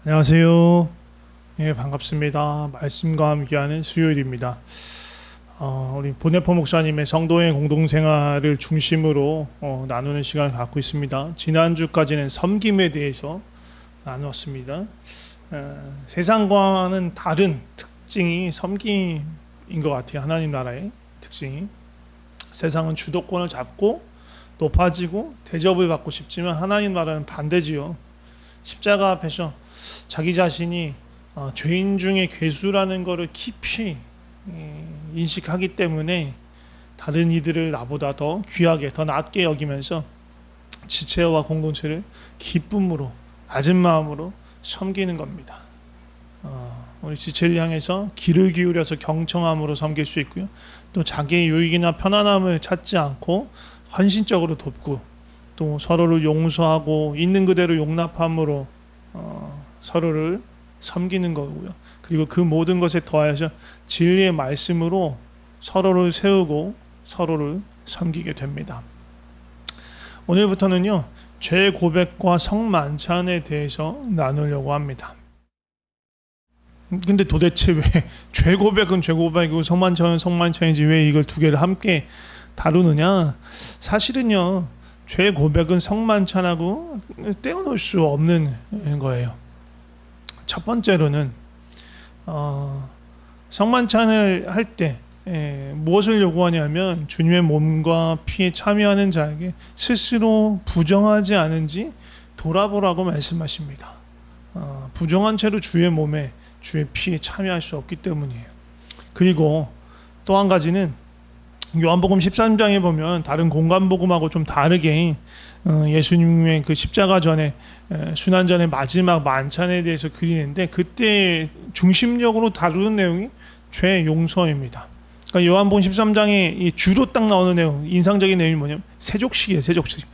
안녕하세요. 예, 반갑습니다. 말씀과 함께하는 수요일입니다. 우리 보네포 목사님의 성도의 공동생활을 중심으로 나누는 시간을 갖고 있습니다. 지난주까지는 섬김에 대해서 나누었습니다. 세상과는 다른 특징이 섬김인 것 같아요. 하나님 나라의 특징이. 세상은 주도권을 잡고 높아지고 대접을 받고 싶지만 하나님 나라는 반대지요. 십자가 앞에서 자기 자신이 죄인 중에 괴수라는 것을 깊이 인식하기 때문에 다른 이들을 나보다 더 귀하게 더 낮게 여기면서 지체와 공동체를 기쁨으로 낮은 마음으로 섬기는 겁니다. 우리 지체를 향해서 귀를 기울여서 경청함으로 섬길 수 있고요. 또 자기의 유익이나 편안함을 찾지 않고 헌신적으로 돕고 또 서로를 용서하고 있는 그대로 용납함으로 서로를 섬기는 거고요. 그리고 그 모든 것에 더하여서 진리의 말씀으로 서로를 세우고 서로를 섬기게 됩니다. 오늘부터는요, 죄 고백과 성만찬에 대해서 나누려고 합니다. 근데 도대체 왜 죄 고백은 죄 고백이고 성만찬은 성만찬이지 왜 이걸 두 개를 함께 다루느냐? 사실은요, 죄 고백은 성만찬하고 떼어놓을 수 없는 거예요. 첫 번째로는 성만찬을 할 때 무엇을 요구하냐면 주님의 몸과 피에 참여하는 자에게 스스로 부정하지 않은지 돌아보라고 말씀하십니다. 부정한 채로 주의 몸에 주의 피에 참여할 수 없기 때문이에요. 그리고 또 한 가지는 요한복음 13장에 보면 다른 공간복음하고 좀 다르게 예수님의 그 십자가 전에 순환전의 마지막 만찬에 대해서 그리는데 그때 중심적으로 다루는 내용이 죄 용서입니다. 그러니까 요한복음 13장에 이 주로 딱 나오는 내용, 인상적인 내용이 뭐냐면 세족식이에요. 세족식.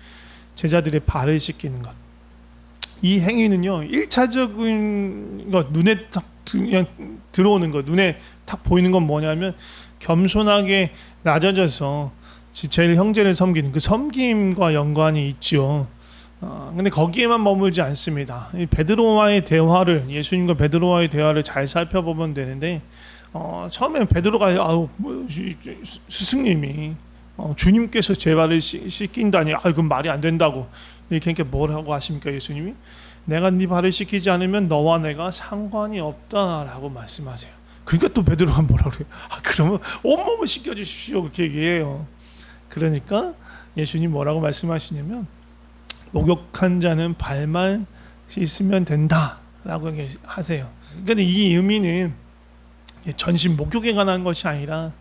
제자들의 발을 씻기는 것. 이 행위는요, 1차적인 것, 눈에 딱 그냥 들어오는 것, 눈에 딱 보이는 건 뭐냐면 겸손하게 낮아져서 지체를 형제를 섬기는 그 섬김과 연관이 있죠. 근데 거기에만 머물지 않습니다. 이 베드로와의 대화를 예수님과 베드로와의 대화를 잘 살펴보면 되는데 처음에 베드로가 스승님이 주님께서 제 발을 씻긴다니 그건 말이 안 된다고 이렇게 뭐라고 하십니까? 예수님이 내가 네 발을 씻기지 않으면 너와 내가 상관이 없다라고 말씀하세요. 그러니까 또 베드로가 뭐라 그래요? 그러면 온몸을 씻겨주십시오. 그렇게 얘기해요. 그러니까 예수님 뭐라고 말씀하시냐면 목욕한 자는 발만 씻으면 된다라고 하세요. 그러니까 이 의미는 전신 목욕에 관한 것이 아니라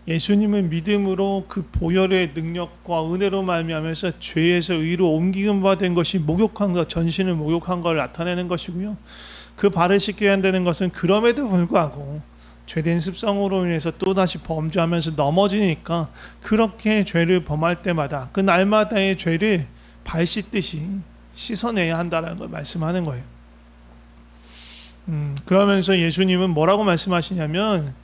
예수님을 믿음으로 그 보혈의 능력과 은혜로 말미암아서 죄에서 의로 옮기금 받은 것이 목욕한 것, 전신을 목욕한 것을 나타내는 것이고요. 그 발을 씻겨야 한다는 것은 그럼에도 불구하고 죄된 습성으로 인해서 또다시 범죄하면서 넘어지니까 그렇게 죄를 범할 때마다 그 날마다의 죄를 발 씻듯이 씻어내야 한다는 걸 말씀하는 거예요. 그러면서 예수님은 뭐라고 말씀하시냐면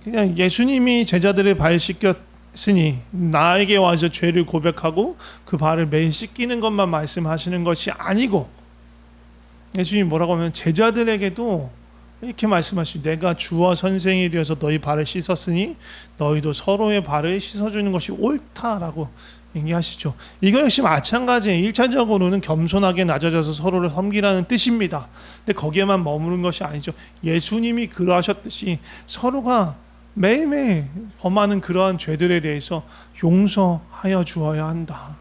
그냥 예수님이 제자들의 발 씻겼으니 나에게 와서 죄를 고백하고 그 발을 매일 씻기는 것만 말씀하시는 것이 아니고 예수님이 뭐라고 하면 제자들에게도 이렇게 말씀하시죠. 내가 주와 선생이 되어서 너희 발을 씻었으니 너희도 서로의 발을 씻어주는 것이 옳다라고 얘기하시죠. 이거 역시 마찬가지예요. 1차적으로는 겸손하게 낮아져서 서로를 섬기라는 뜻입니다. 근데 거기에만 머무는 것이 아니죠. 예수님이 그러하셨듯이 서로가 매일매일 범하는 그러한 죄들에 대해서 용서하여 주어야 한다.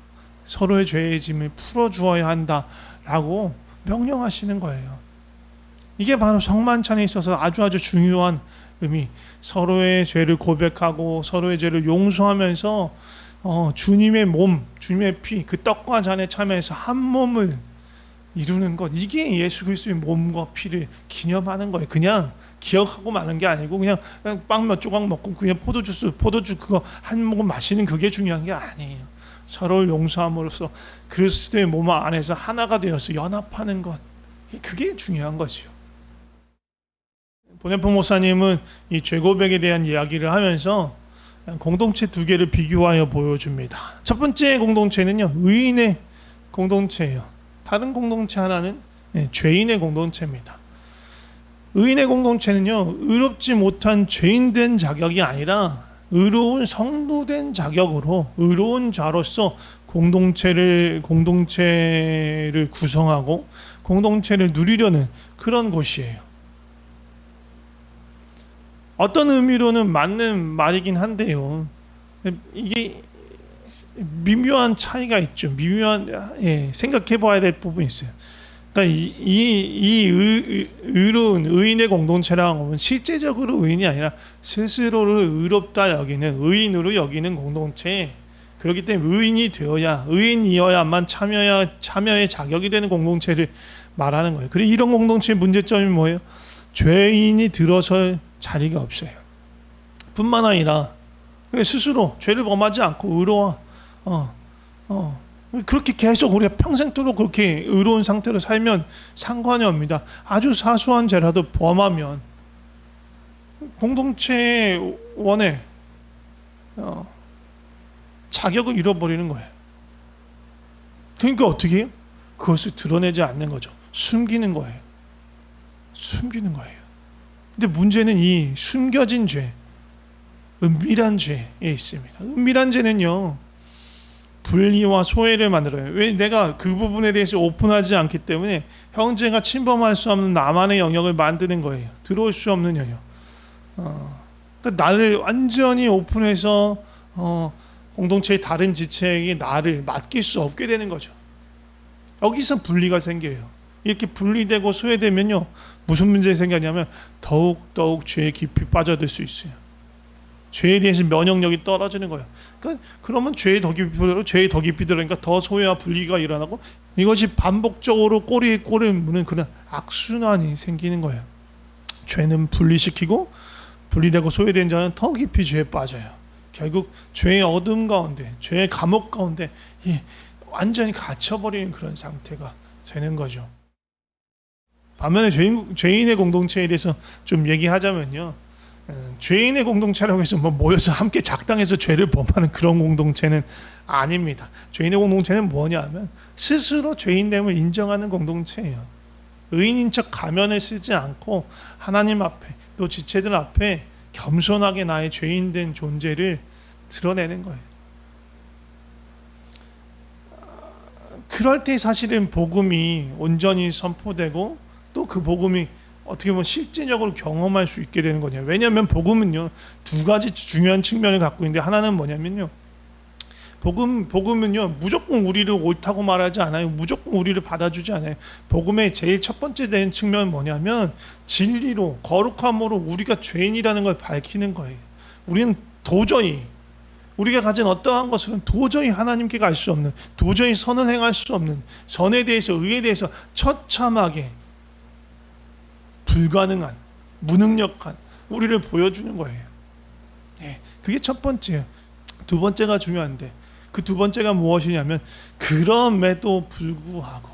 서로의 죄의 짐을 풀어주어야 한다라고 명령하시는 거예요. 이게 바로 성만찬에 있어서 아주 중요한 의미. 서로의 죄를 고백하고 서로의 죄를 용서하면서 주님의 몸, 주님의 피, 그 떡과 잔에 참여해서 한 몸을 이루는 것. 이게 예수 그리스도의 몸과 피를 기념하는 거예요. 그냥 기억하고 마는 게 아니고 그냥 빵 몇 조각 먹고 그냥 포도주 그거 한 모금 마시는 그게 중요한 게 아니에요. 서로를 용서함으로써 그리스도의 몸 안에서 하나가 되어서 연합하는 것. 그게 중요한 거죠. 보네포 목사님은 이 죄 고백에 대한 이야기를 하면서 공동체 두 개를 비교하여 보여줍니다. 첫 번째 공동체는요, 의인의 공동체예요. 다른 공동체 하나는 죄인의 공동체입니다. 의인의 공동체는요, 의롭지 못한 죄인 된 자격이 아니라 의로운 성도 된 자격으로 의로운 자로서 공동체를 구성하고 공동체를 누리려는 그런 곳이에요. 어떤 의미로는 맞는 말이긴 한데요. 이게 미묘한 차이가 있죠. 생각해 봐야 될 부분이 있어요. 그러니까 의로운 의인의 공동체라는 건 실제적으로 의인이 아니라 스스로를 의롭다 여기는 의인으로 여기는 공동체. 그렇기 때문에 의인이어야만 참여의 자격이 되는 공동체를 말하는 거예요. 그리고 이런 공동체의 문제점이 뭐예요? 죄인이 들어설 자리가 없어요. 뿐만 아니라 스스로 죄를 범하지 않고 의로워. 그렇게 계속 우리가 평생도록 그렇게 의로운 상태로 살면 상관이 없습니다. 아주 사소한 죄라도 범하면 공동체원의 자격을 잃어버리는 거예요. 그러니까 어떻게 해요? 그것을 드러내지 않는 거죠. 숨기는 거예요. 근데 문제는 이 숨겨진 죄, 은밀한 죄에 있습니다. 은밀한 죄는요, 분리와 소외를 만들어요. 왜? 내가 그 부분에 대해서 오픈하지 않기 때문에 형제가 침범할 수 없는 나만의 영역을 만드는 거예요. 들어올 수 없는 영역. 그러니까 나를 완전히 오픈해서 공동체의 다른 지체에게 나를 맡길 수 없게 되는 거죠. 여기서 분리가 생겨요. 이렇게 분리되고 소외되면요, 무슨 문제가 생기냐면 더욱 죄에 깊이 빠져들 수 있어요. 죄에 대해서 면역력이 떨어지는 거예요. 그러면 죄에 더 깊이 들어가니까 더 소외와 분리가 일어나고, 이것이 반복적으로 꼬리에 꼬리를 무는 그런 악순환이 생기는 거예요. 죄는 분리시키고 분리되고 소외된 자는 더 깊이 죄에 빠져요. 결국 죄의 어둠 가운데, 죄의 감옥 가운데 완전히 갇혀버리는 그런 상태가 되는 거죠. 반면에 죄인의 공동체에 대해서 좀 얘기하자면요, 죄인의 공동체라고 해서 모여서 함께 작당해서 죄를 범하는 그런 공동체는 아닙니다. 죄인의 공동체는 뭐냐면 스스로 죄인됨을 인정하는 공동체예요. 의인인 척 가면을 쓰지 않고 하나님 앞에 또 지체들 앞에 겸손하게 나의 죄인된 존재를 드러내는 거예요. 그럴 때 사실은 복음이 온전히 선포되고 또 그 복음이 어떻게 보면 실제적으로 경험할 수 있게 되는 거냐. 왜냐하면 복음은요, 두 가지 중요한 측면을 갖고 있는데, 하나는 뭐냐면요, 복음은요 무조건 우리를 옳다고 말하지 않아요. 무조건 우리를 받아주지 않아요. 복음의 제일 첫 번째 되는 측면은 뭐냐면 진리로, 거룩함으로 우리가 죄인이라는 걸 밝히는 거예요. 우리는 도저히 우리가 가진 어떠한 것은 도저히 하나님께 갈 수 없는, 도저히 선을 행할 수 없는, 선에 대해서, 의에 대해서 처참하게 불가능한, 무능력한 우리를 보여주는 거예요. 그게 첫 번째예요. 두 번째가 중요한데, 그 두 번째가 무엇이냐면, 그럼에도 불구하고,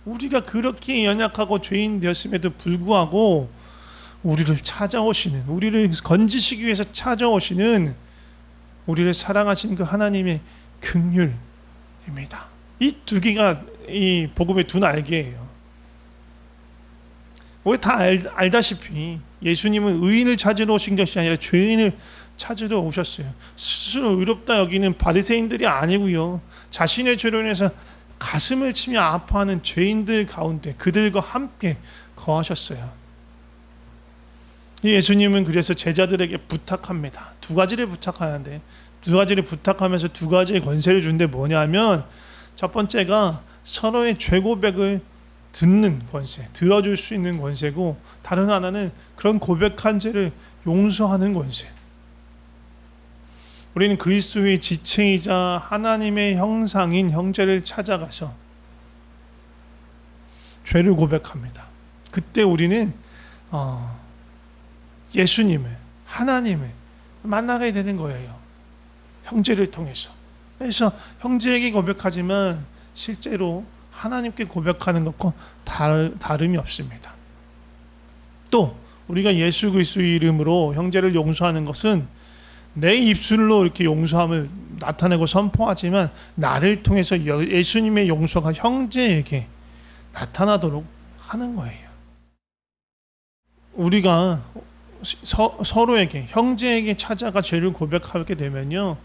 우리가 그렇게 연약하고 죄인 되었음에도 불구하고 우리를 찾아오시는, 우리를 건지시기 위해서 찾아오시는, 우리를 사랑하시는 그 하나님의 긍휼입니다. 이 두 개가 이 복음의 두 날개예요. 우리 다 알다시피 예수님은 의인을 찾으러 오신 것이 아니라 죄인을 찾으러 오셨어요. 스스로 의롭다 여기는 바리새인들이 아니고요, 자신의 죄로 인해서 가슴을 치며 아파하는 죄인들 가운데 그들과 함께 거하셨어요. 예수님은 그래서 제자들에게 부탁합니다. 두 가지를 부탁하는데, 두 가지를 부탁하면서 두 가지의 권세를 준데 뭐냐면, 첫 번째가 서로의 죄 고백을 듣는 권세, 들어줄 수 있는 권세고, 다른 하나는 그런 고백한 죄를 용서하는 권세. 우리는 그리스도의 지체이자 하나님의 형상인 형제를 찾아가서 죄를 고백합니다. 그때 우리는 예수님을, 하나님을 만나게 되는 거예요. 형제를 통해서. 그래서 형제에게 고백하지만 실제로 하나님께 고백하는 것과 다름이 없습니다. 또 우리가 예수 그리스도의 이름으로 형제를 용서하는 것은 내 입술로 이렇게 용서함을 나타내고 선포하지만 나를 통해서 예수님의 용서가 형제에게 나타나도록 하는 거예요. 우리가 서로에게 형제에게 찾아가 죄를 고백하게 되면요,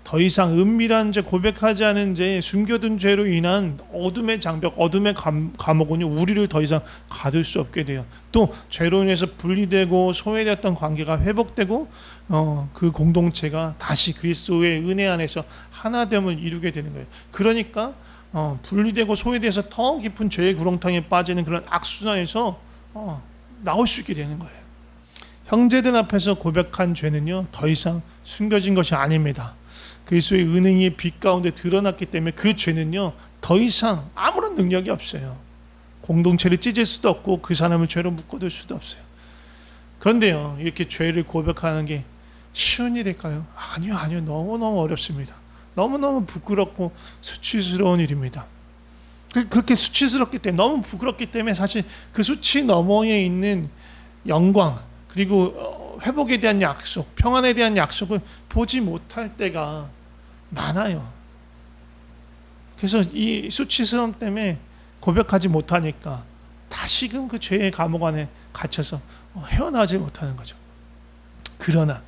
더 이상 은밀한 죄, 고백하지 않은 죄, 숨겨둔 죄로 인한 어둠의 장벽, 어둠의 감옥은 우리를 더 이상 가둘 수 없게 돼요. 또 죄로 인해서 분리되고 소외되었던 관계가 회복되고 그 공동체가 다시 그리스도의 은혜 안에서 하나됨을 이루게 되는 거예요. 그러니까 분리되고 소외돼서 더 깊은 죄의 구렁텅이에 빠지는 그런 악순환에서 나올 수 있게 되는 거예요. 형제들 앞에서 고백한 죄는요, 더 이상 숨겨진 것이 아닙니다. 그리스도의 은혜의 빛 가운데 드러났기 때문에 그 죄는요, 더 이상 아무런 능력이 없어요. 공동체를 찢을 수도 없고 그 사람을 죄로 묶어둘 수도 없어요. 그런데요, 이렇게 죄를 고백하는 게 쉬운 일일까요? 아니요. 너무너무 어렵습니다. 너무너무 부끄럽고 수치스러운 일입니다. 그렇게 수치스럽기 때문에, 너무 부끄럽기 때문에 사실 그 수치 너머에 있는 영광, 그리고 회복에 대한 약속, 평안에 대한 약속을 보지 못할 때가 많아요. 그래서 이 수치스러움 때문에 고백하지 못하니까 다시금 그 죄의 감옥 안에 갇혀서 헤어나지 못하는 거죠. 그러나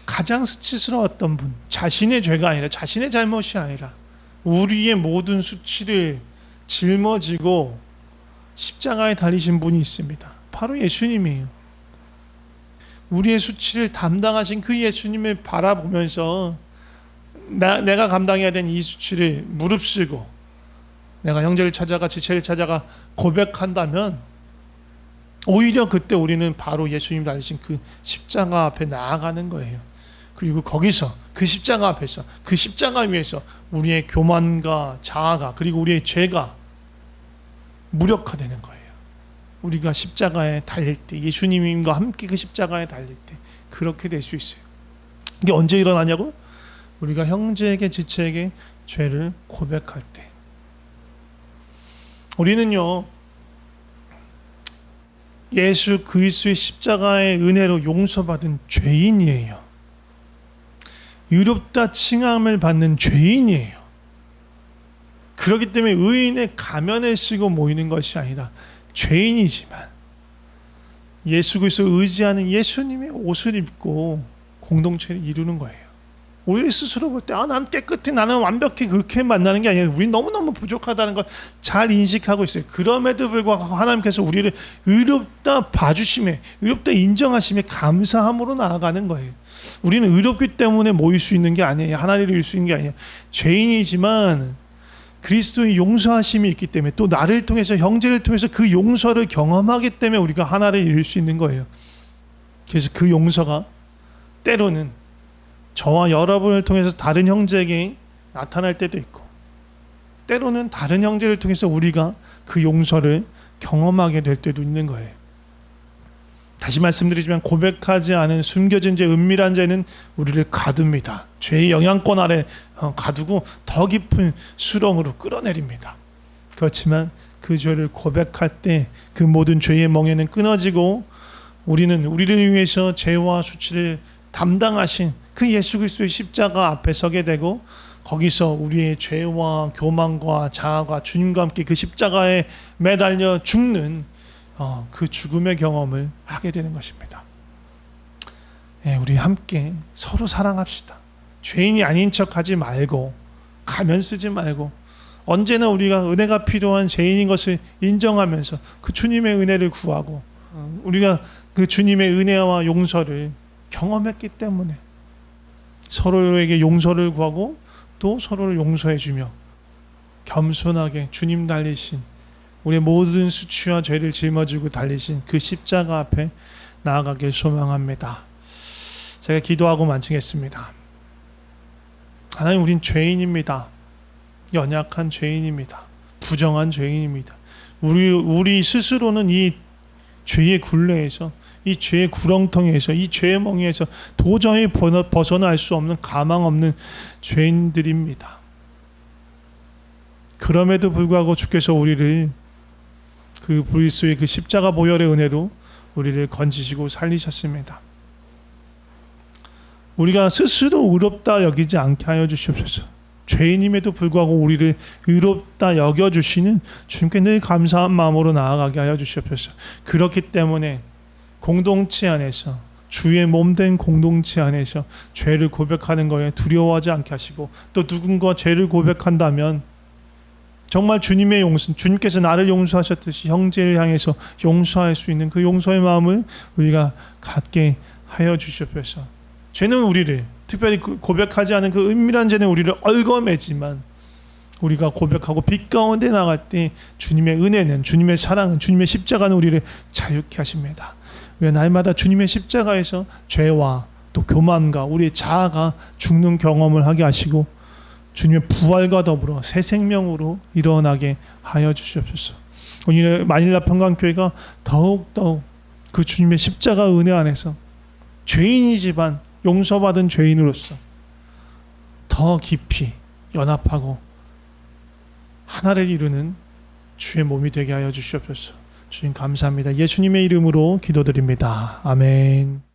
가장 수치스러웠던 분, 자신의 죄가 아니라, 자신의 잘못이 아니라 우리의 모든 수치를 짊어지고 십자가에 달리신 분이 있습니다. 바로 예수님이에요. 우리의 수치를 담당하신 그 예수님을 바라보면서 내가 감당해야 되는 이 수치를 무릅쓰고 내가 형제를 찾아가, 지체를 찾아가 고백한다면 오히려 그때 우리는 바로 예수님 달리신 그 십자가 앞에 나아가는 거예요. 그리고 거기서 그 십자가 앞에서, 그 십자가 위에서 우리의 교만과 자아가, 그리고 우리의 죄가 무력화되는 거예요. 우리가 십자가에 달릴 때, 예수님과 함께 그 십자가에 달릴 때 그렇게 될 수 있어요. 이게 언제 일어나냐고? 우리가 형제에게, 지체에게 죄를 고백할 때. 우리는요, 예수 그리스도의 십자가의 은혜로 용서받은 죄인이에요. 의롭다 칭함을 받는 죄인이에요. 그렇기 때문에 의인의 가면을 쓰고 모이는 것이 아니라 죄인이지만 예수 그리스도 의지하는 예수님의 옷을 입고 공동체를 이루는 거예요. 오히려 스스로 볼 때 난 깨끗해, 나는 완벽해, 그렇게 만나는 게 아니라 우리 너무너무 부족하다는 걸 잘 인식하고 있어요. 그럼에도 불구하고 하나님께서 우리를 의롭다 봐주심에, 의롭다 인정하심에 감사함으로 나아가는 거예요. 우리는 의롭기 때문에 모일 수 있는 게 아니에요. 하나님을 이룰 수 있는 게 아니에요. 죄인이지만 그리스도의 용서하심이 있기 때문에, 또 나를 통해서, 형제를 통해서 그 용서를 경험하기 때문에 우리가 하나를 이룰 수 있는 거예요. 그래서 그 용서가 때로는 저와 여러분을 통해서 다른 형제에게 나타날 때도 있고, 때로는 다른 형제를 통해서 우리가 그 용서를 경험하게 될 때도 있는 거예요. 다시 말씀드리지만 고백하지 않은 숨겨진 죄, 은밀한 죄는 우리를 가둡니다. 죄의 영향권 아래 가두고 더 깊은 수렁으로 끌어내립니다. 그렇지만 그 죄를 고백할 때 그 모든 죄의 멍에는 끊어지고 우리는 우리를 위해서 죄와 수치를 담당하신 그 예수 그리스도의 십자가 앞에 서게 되고, 거기서 우리의 죄와 교만과 자아가 주님과 함께 그 십자가에 매달려 죽는 그 죽음의 경험을 하게 되는 것입니다. 우리 함께 서로 사랑합시다. 죄인이 아닌 척하지 말고, 가면 쓰지 말고, 언제나 우리가 은혜가 필요한 죄인인 것을 인정하면서 그 주님의 은혜를 구하고, 우리가 그 주님의 은혜와 용서를 경험했기 때문에 서로에게 용서를 구하고 또 서로를 용서해주며 겸손하게 주님 달리신, 우리의 모든 수치와 죄를 짊어지고 달리신 그 십자가 앞에 나아가길 소망합니다. 제가 기도하고 마치겠습니다. 하나님, 우린 죄인입니다. 연약한 죄인입니다. 부정한 죄인입니다. 우리 스스로는 이 죄의 굴레에서, 이 죄의 구렁텅이에서, 이 죄의 멍에서 도저히 벗어날 수 없는, 가망 없는 죄인들입니다. 그럼에도 불구하고 주께서 우리를 그 그리스도의 그 십자가 보혈의 은혜로 우리를 건지시고 살리셨습니다. 우리가 스스로 의롭다 여기지 않게 하여 주시옵소서. 죄인임에도 불구하고 우리를 의롭다 여겨주시는 주님께 늘 감사한 마음으로 나아가게 하여 주시옵소서. 그렇기 때문에 공동체 안에서, 주의 몸된 공동체 안에서 죄를 고백하는 거에 두려워하지 않게 하시고, 또 누군가 죄를 고백한다면 정말 주님의 용서, 주님께서 나를 용서하셨듯이 형제를 향해서 용서할 수 있는 그 용서의 마음을 우리가 갖게 하여 주시옵소서. 죄는 우리를, 특별히 고백하지 않은 그 은밀한 죄는 우리를 얽어매지만, 우리가 고백하고 빛 가운데 나갈 때 주님의 은혜는, 주님의 사랑은, 주님의 십자가는 우리를 자유케 하십니다. 우리가 날마다 주님의 십자가에서 죄와 또 교만과 우리의 자아가 죽는 경험을 하게 하시고, 주님의 부활과 더불어 새 생명으로 일어나게 하여 주시옵소서. 오늘 마닐라 평강교회가 더욱더욱 그 주님의 십자가 은혜 안에서 죄인이지만 용서받은 죄인으로서 더 깊이 연합하고 하나를 이루는 주의 몸이 되게 하여 주시옵소서. 주님 감사합니다. 예수님의 이름으로 기도드립니다. 아멘.